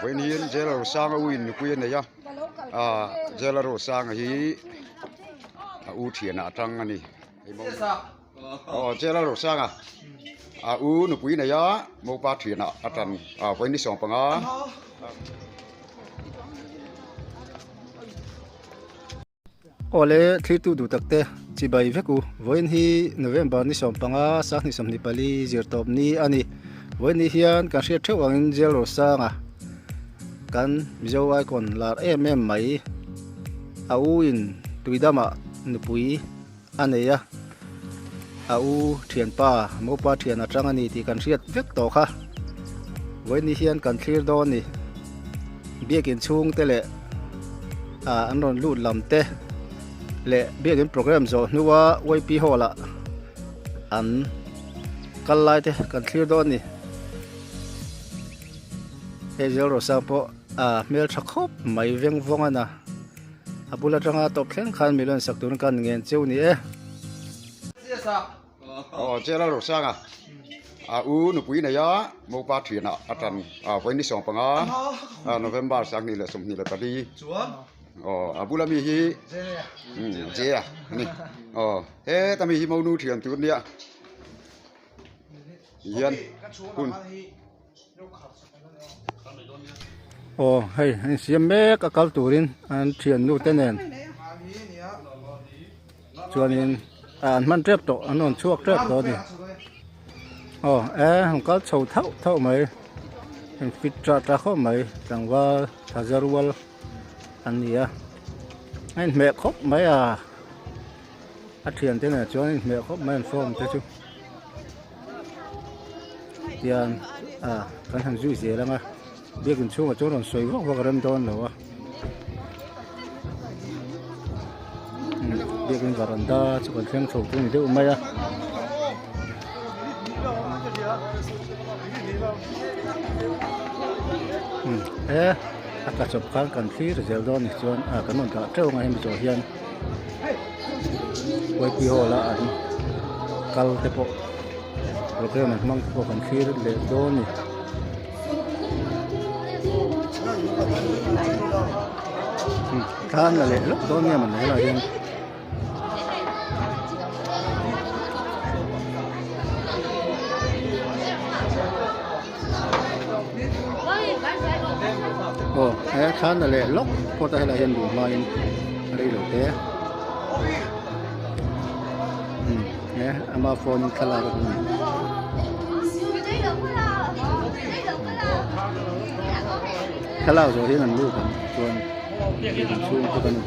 với niên giờ là sang ở uin quyên này ya giờ là rồi sang hi u thiền trăng anh đi giờ là rồi sang u nụ quý này ya một ba thiền trăng với ni sòng bằng ole thli tu du takte chi bai veku voin hi November ni som panga sak ni som ni pali zir top ni ani voin hi hian kan hriat theuh angin zel ro sanga kan mizo ai kon lar em mai au in tuidama nupui aneya au thian pa mo pa thian atang ani ti kan hriat vek to kha voin hi hian kan thlir don ni biakin chung te le an ron lut lam te le biakin program zo nuwa YP hola an kallai te kan thlir don ni ezel ro sang po mel thakop mai veng vongana abula tanga top thleng khan milon saktun kan ngen cheu ni giờ là rồi sang u nụ quý này ya một ba thiền trăng với ni sòng bằng November sang này là sòng này là tadi abula mi hi je ni he tami hi mau nu thiền tu nia yan kun hey anh xem mấy cái câu turin anh thiền nu tên nền cho nên man trep to anh on chuộc trep đó đi không có sầu thâu mấy anh fit tra khó mấy chẳng qua thazarual anh gì anh mẹ khóc mấy thiền thế này cho anh mẹ khóc mấy anh form thế chứ tiền cái thằng duy gì lắm biết con chú mà chú còn xoay vóc vào râm tôn rồi biết con varanda chú còn xem sầu chú này đâu mấy cả chụp khăn cần khí rồi giờ đó này cho cái món cá trâu ngay bây giờ hiền quay piho là anh cal thế bộ rồi cái mình mang bộ cần khí để đó này than là lệ lúc đó nghe mình nói là hiền than là lệ lúc có thể là hiền đủ mà hiền đây là thế ama phone khala được khala rồi thì làm luôn còn chuồn xuống cho con được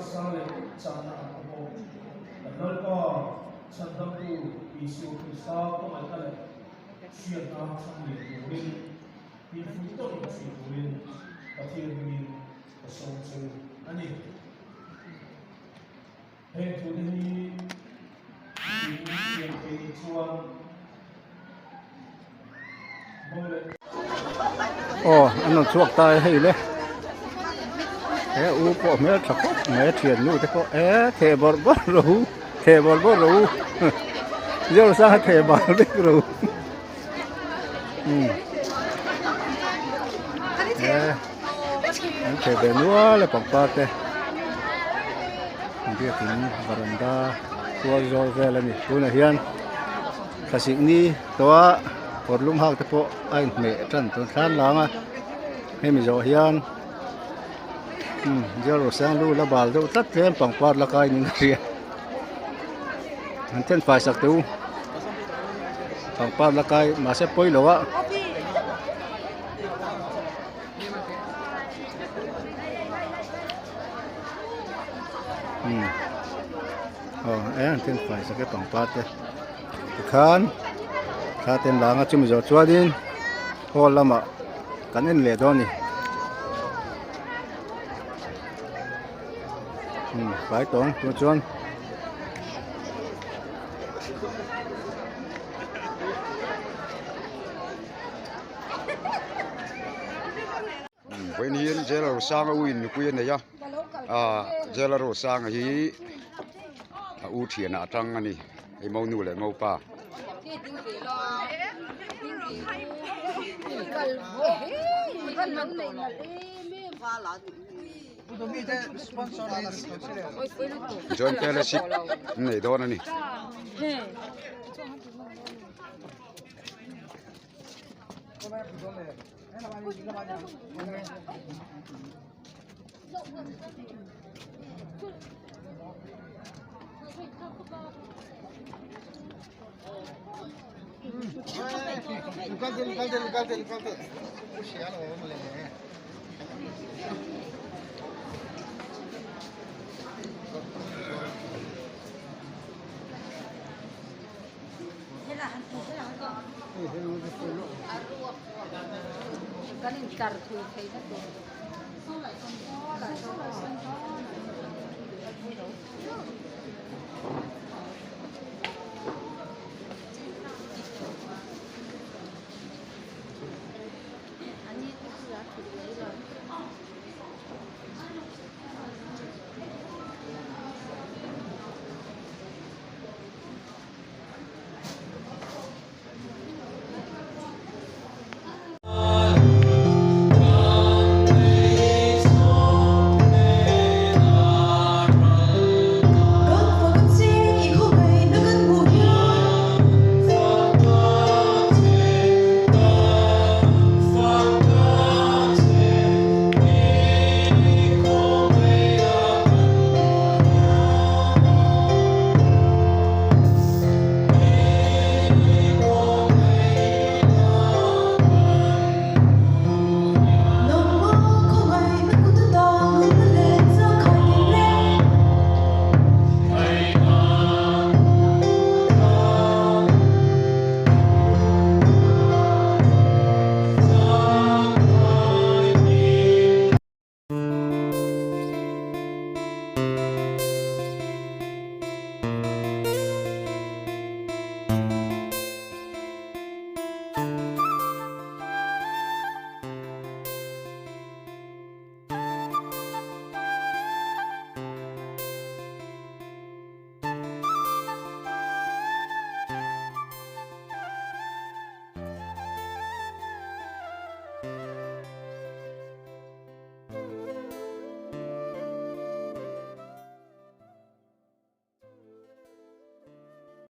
sang le chana ko lol ko chandam tu isu krista to mai kale sian na tham le win in fu to in si win pathir win song chu ani he tu ni sian ke chuan mole anh nó chuộc tay hay đấy u có mẹ thật mẹ thiền nu thế có thề bor bor rồi giờ sao thề bor đấy rồi anh thề về nữa là bằng ba thế biết tính varanda tua rồi về là nhỉ tu này hiền cả sự ni tua một lum hao thế po anh mẹ trần tuần khán lắm à hay mình rồi hiền giờ rồi sang lu là bảo đâu tất thêm bằng quạt là cái những cái anh chân phải sạc tu bằng quạt là cái mà sẽ bôi lỗ á anh chân phải sạc cái bằng quạt đấy khán khá tên là ngắt chum rồi chua đi hồ lắm ạ cắn anh lẻ đó nè phải tốn tôi chọn với niên giờ là sang ở uin quyên này nhá giờ là rồi sang ấy u thiền à trăng anh ấy mau nu lại mau pa John Pelesic này đó này Galing kartu kayo na to.